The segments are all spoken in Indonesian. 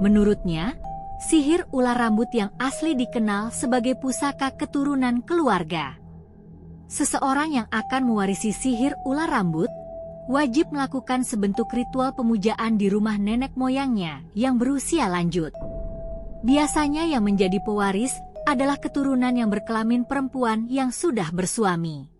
Menurutnya, sihir ular rambut yang asli dikenal sebagai pusaka keturunan keluarga. Seseorang yang akan mewarisi sihir ular rambut wajib melakukan sebentuk ritual pemujaan di rumah nenek moyangnya yang berusia lanjut. Biasanya yang menjadi pewaris adalah keturunan yang berkelamin perempuan yang sudah bersuami.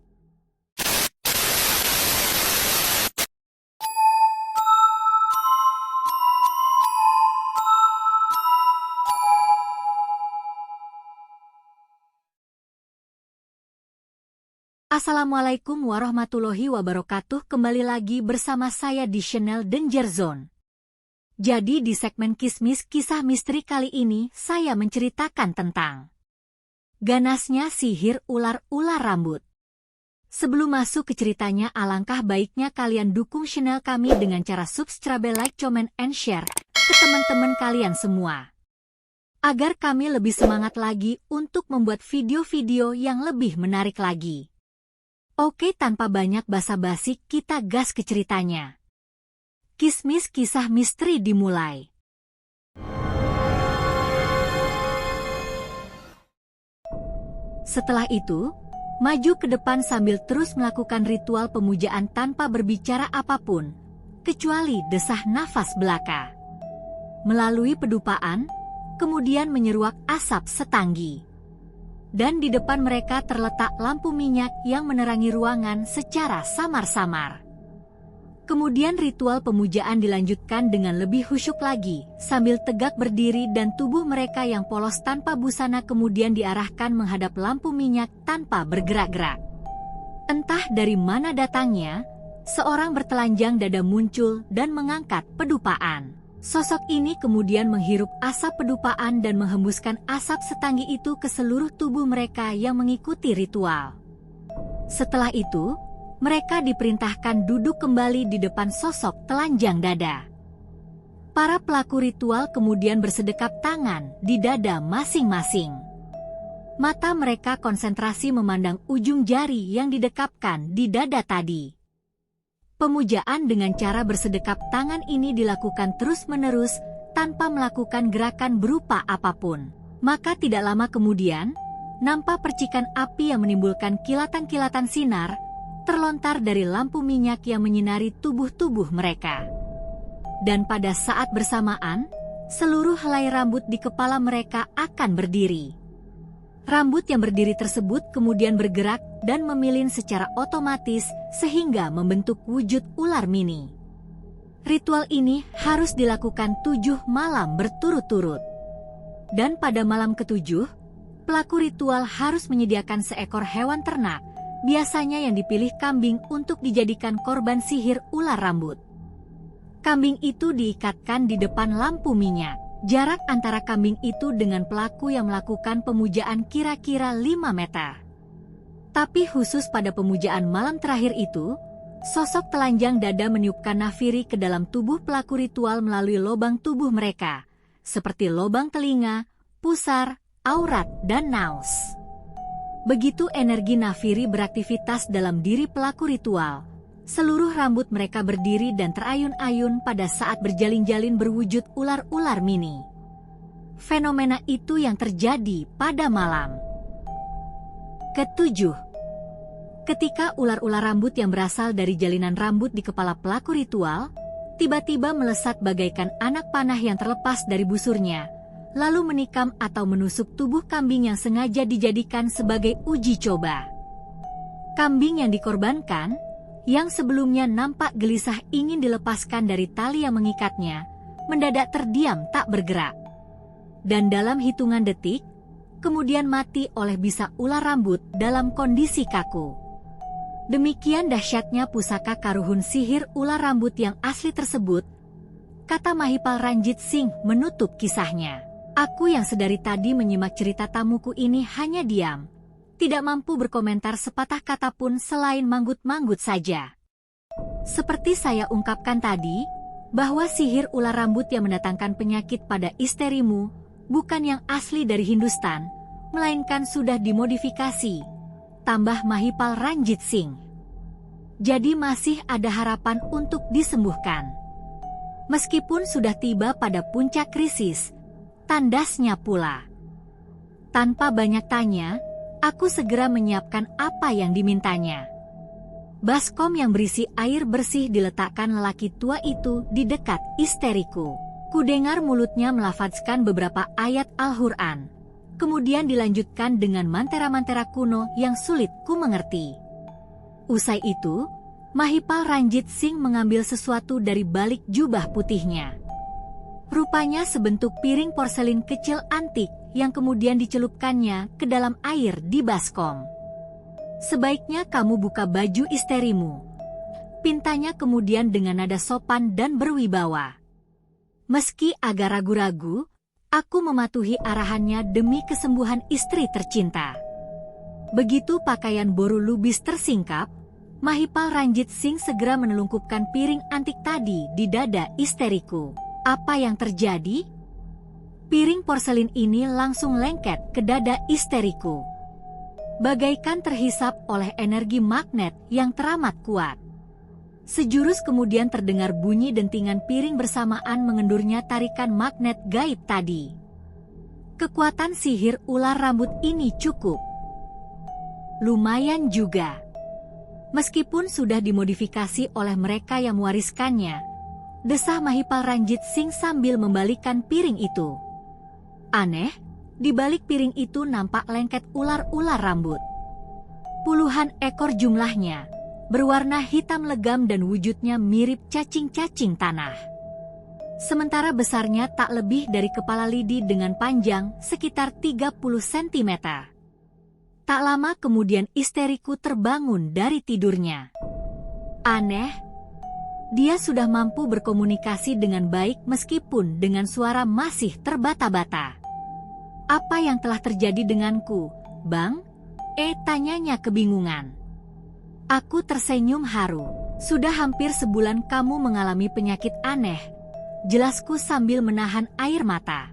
Assalamualaikum warahmatullahi wabarakatuh. Kembali lagi bersama saya di channel Danger Zone. Jadi di segmen Kismis Kisah Misteri kali ini saya menceritakan tentang ganasnya sihir ular-ular rambut. Sebelum masuk ke ceritanya, alangkah baiknya kalian dukung channel kami dengan cara subscribe, like, comment, and share ke teman-teman kalian semua, agar kami lebih semangat lagi untuk membuat video-video yang lebih menarik lagi. Oke, tanpa banyak basa-basi kita gas ke ceritanya. Kismis Kisah Misteri dimulai. Setelah itu, maju ke depan sambil terus melakukan ritual pemujaan tanpa berbicara apapun, kecuali desah nafas belaka. Melalui pedupaan, kemudian menyeruak asap setanggi. Dan di depan mereka terletak lampu minyak yang menerangi ruangan secara samar-samar. Kemudian ritual pemujaan dilanjutkan dengan lebih khusyuk lagi, sambil tegak berdiri dan tubuh mereka yang polos tanpa busana kemudian diarahkan menghadap lampu minyak tanpa bergerak-gerak. Entah dari mana datangnya, seorang bertelanjang dada muncul dan mengangkat pedupaan. Sosok ini kemudian menghirup asap pedupaan dan menghembuskan asap setanggi itu ke seluruh tubuh mereka yang mengikuti ritual. Setelah itu, mereka diperintahkan duduk kembali di depan sosok telanjang dada. Para pelaku ritual kemudian bersedekap tangan di dada masing-masing. Mata mereka konsentrasi memandang ujung jari yang didekapkan di dada tadi. Pemujaan dengan cara bersedekap tangan ini dilakukan terus-menerus tanpa melakukan gerakan berupa apapun. Maka tidak lama kemudian, nampak percikan api yang menimbulkan kilatan-kilatan sinar terlontar dari lampu minyak yang menyinari tubuh-tubuh mereka. Dan pada saat bersamaan, seluruh helai rambut di kepala mereka akan berdiri. Rambut yang berdiri tersebut kemudian bergerak dan memilin secara otomatis sehingga membentuk wujud ular mini. Ritual ini harus dilakukan 7 malam berturut-turut. Dan pada malam ke-7, pelaku ritual harus menyediakan seekor hewan ternak, biasanya yang dipilih kambing untuk dijadikan korban sihir ular rambut. Kambing itu diikatkan di depan lampu minyak. Jarak antara kambing itu dengan pelaku yang melakukan pemujaan kira-kira 5 meter. Tapi khusus pada pemujaan malam terakhir itu, sosok telanjang dada meniupkan nafiri ke dalam tubuh pelaku ritual melalui lubang tubuh mereka, seperti lubang telinga, pusar, aurat, dan naus. Begitu energi nafiri beraktivitas dalam diri pelaku ritual, seluruh rambut mereka berdiri dan terayun-ayun pada saat berjalin-jalin berwujud ular-ular mini. Fenomena itu yang terjadi pada malam ke-7. Ketika ular-ular rambut yang berasal dari jalinan rambut di kepala pelaku ritual tiba-tiba melesat bagaikan anak panah yang terlepas dari busurnya, lalu menikam atau menusuk tubuh kambing yang sengaja dijadikan sebagai uji coba. Kambing yang dikorbankan, yang sebelumnya nampak gelisah ingin dilepaskan dari tali yang mengikatnya, mendadak terdiam tak bergerak. Dan dalam hitungan detik, kemudian mati oleh bisa ular rambut dalam kondisi kaku. Demikian dahsyatnya pusaka karuhun sihir ular rambut yang asli tersebut, kata Mahipal Ranjit Singh menutup kisahnya. Aku yang sedari tadi menyimak cerita tamuku ini hanya diam, tidak mampu berkomentar sepatah kata pun selain manggut-manggut saja. Seperti saya ungkapkan tadi, bahwa sihir ular rambut yang mendatangkan penyakit pada isterimu bukan yang asli dari Hindustan, melainkan sudah dimodifikasi, tambah Mahipal Ranjit Singh. Jadi masih ada harapan untuk disembuhkan. Meskipun sudah tiba pada puncak krisis, tandasnya pula. Tanpa banyak tanya, aku segera menyiapkan apa yang dimintanya. Baskom yang berisi air bersih diletakkan lelaki tua itu di dekat isteriku. Kudengar mulutnya melafazkan beberapa ayat Al-Quran. Kemudian dilanjutkan dengan mantera-mantera kuno yang sulit ku mengerti. Usai itu, Mahipal Ranjit Singh mengambil sesuatu dari balik jubah putihnya. Rupanya sebentuk piring porselin kecil antik yang kemudian dicelupkannya ke dalam air di baskom. Sebaiknya kamu buka baju isterimu, pintanya kemudian dengan nada sopan dan berwibawa. Meski agak ragu-ragu, aku mematuhi arahannya demi kesembuhan istri tercinta. Begitu pakaian Boru Lubis tersingkap, Mahipal Ranjit Singh segera menelungkupkan piring antik tadi di dada isteriku. Apa yang terjadi? Piring porselin ini langsung lengket ke dada isteriku. Bagaikan terhisap oleh energi magnet yang teramat kuat. Sejurus kemudian terdengar bunyi dentingan piring bersamaan mengendurnya tarikan magnet gaib tadi. Kekuatan sihir ular rambut ini cukup lumayan juga. Meskipun sudah dimodifikasi oleh mereka yang mewariskannya, desah Mahipal Ranjit Singh sambil membalikan piring itu. Aneh, di balik piring itu nampak lengket ular-ular rambut. Puluhan ekor jumlahnya, berwarna hitam legam dan wujudnya mirip cacing-cacing tanah. Sementara besarnya tak lebih dari kepala lidi dengan panjang sekitar 30 cm. Tak lama kemudian isteriku terbangun dari tidurnya. Aneh, dia sudah mampu berkomunikasi dengan baik meskipun dengan suara masih terbata-bata. Apa yang telah terjadi denganku, Bang? Tanyanya kebingungan. Aku tersenyum haru. Sudah hampir sebulan kamu mengalami penyakit aneh, jelasku sambil menahan air mata.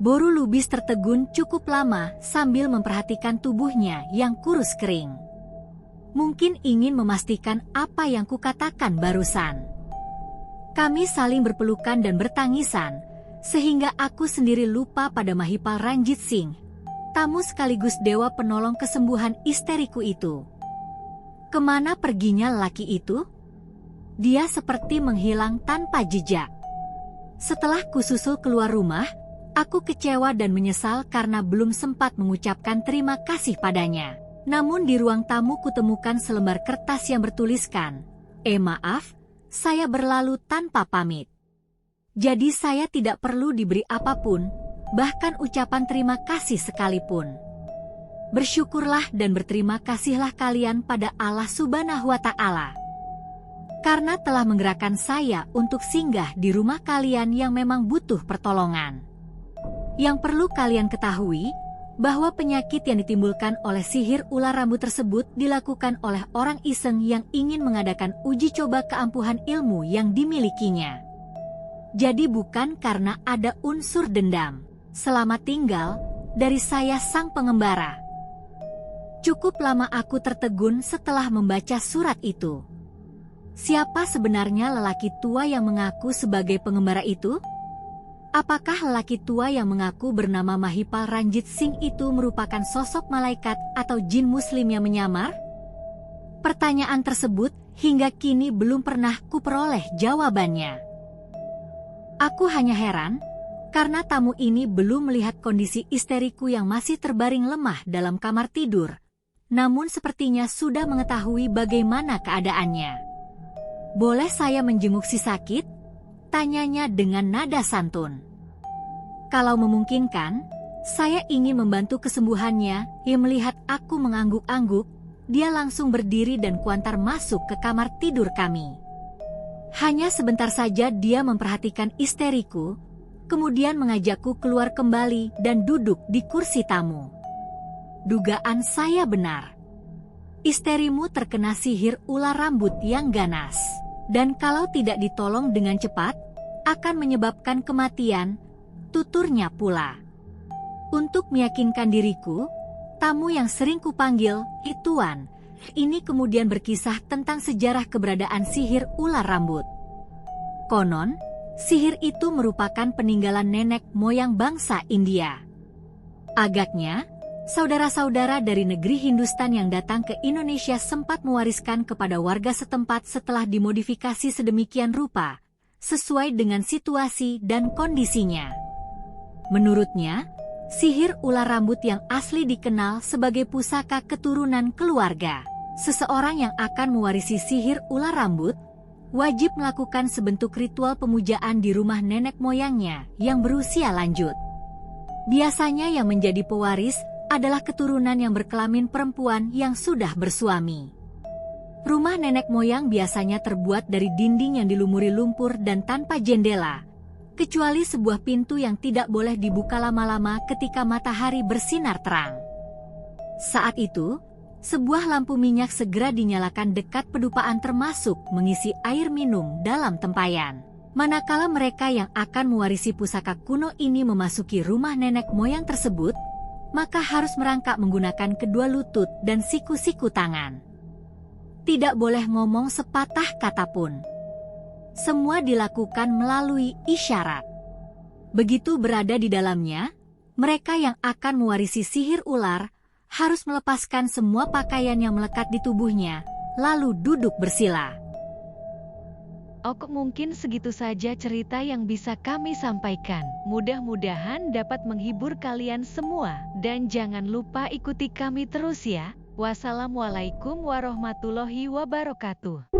Boru Lubis tertegun cukup lama sambil memperhatikan tubuhnya yang kurus kering. Mungkin ingin memastikan apa yang kukatakan barusan. Kami saling berpelukan dan bertangisan, sehingga aku sendiri lupa pada Mahipal Ranjit Singh, tamu sekaligus dewa penolong kesembuhan isteriku itu. Kemana perginya lelaki itu? Dia seperti menghilang tanpa jejak. Setelah kususul keluar rumah, aku kecewa dan menyesal karena belum sempat mengucapkan terima kasih padanya. Namun di ruang tamu kutemukan selembar kertas yang bertuliskan, maaf, saya berlalu tanpa pamit. Jadi saya tidak perlu diberi apapun, bahkan ucapan terima kasih sekalipun. Bersyukurlah dan berterima kasihlah kalian pada Allah Subhanahu wa Ta'ala. Karena telah menggerakkan saya untuk singgah di rumah kalian yang memang butuh pertolongan. Yang perlu kalian ketahui, bahwa penyakit yang ditimbulkan oleh sihir ular rambut tersebut dilakukan oleh orang iseng yang ingin mengadakan uji coba keampuhan ilmu yang dimilikinya. Jadi bukan karena ada unsur dendam. Selamat tinggal, dari saya sang pengembara. Cukup lama aku tertegun setelah membaca surat itu. Siapa sebenarnya lelaki tua yang mengaku sebagai pengembara itu? Apakah lelaki tua yang mengaku bernama Mahipal Ranjit Singh itu merupakan sosok malaikat atau jin muslim yang menyamar? Pertanyaan tersebut hingga kini belum pernah kuperoleh jawabannya. Aku hanya heran, karena tamu ini belum melihat kondisi isteriku yang masih terbaring lemah dalam kamar tidur, namun sepertinya sudah mengetahui bagaimana keadaannya. Boleh saya menjenguk si sakit? Tanyanya dengan nada santun. Kalau memungkinkan, saya ingin membantu kesembuhannya. Ia melihat aku mengangguk-angguk, dia langsung berdiri dan kuantar masuk ke kamar tidur kami. Hanya sebentar saja dia memperhatikan isteriku, kemudian mengajakku keluar kembali dan duduk di kursi tamu. Dugaan saya benar. Isterimu terkena sihir ular rambut yang ganas. Dan kalau tidak ditolong dengan cepat, akan menyebabkan kematian, tuturnya pula. Untuk meyakinkan diriku, tamu yang sering kupanggil, Tuan, ini kemudian berkisah tentang sejarah keberadaan sihir ular rambut. Konon, Sihir itu merupakan peninggalan nenek moyang bangsa India. Agaknya, saudara-saudara dari negeri Hindustan yang datang ke Indonesia sempat mewariskan kepada warga setempat setelah dimodifikasi sedemikian rupa, sesuai dengan situasi dan kondisinya. Menurutnya, sihir ular rambut yang asli dikenal sebagai pusaka keturunan keluarga. Seseorang yang akan mewarisi sihir ular rambut wajib melakukan sebentuk ritual pemujaan di rumah nenek moyangnya yang berusia lanjut. Biasanya yang menjadi pewaris adalah keturunan yang berkelamin perempuan yang sudah bersuami. Rumah nenek moyang biasanya terbuat dari dinding yang dilumuri lumpur dan tanpa jendela, kecuali sebuah pintu yang tidak boleh dibuka lama-lama ketika matahari bersinar terang. Saat itu, sebuah lampu minyak segera dinyalakan dekat pedupaan termasuk mengisi air minum dalam tempayan. Manakala mereka yang akan mewarisi pusaka kuno ini memasuki rumah nenek moyang tersebut, maka harus merangkak menggunakan kedua lutut dan siku-siku tangan. Tidak boleh ngomong sepatah kata pun. Semua dilakukan melalui isyarat. Begitu berada di dalamnya, mereka yang akan mewarisi sihir ular harus melepaskan semua pakaian yang melekat di tubuhnya, lalu duduk bersila. Oke, mungkin segitu saja cerita yang bisa kami sampaikan. Mudah-mudahan dapat menghibur kalian semua. Dan jangan lupa ikuti kami terus ya. Wassalamualaikum warahmatullahi wabarakatuh.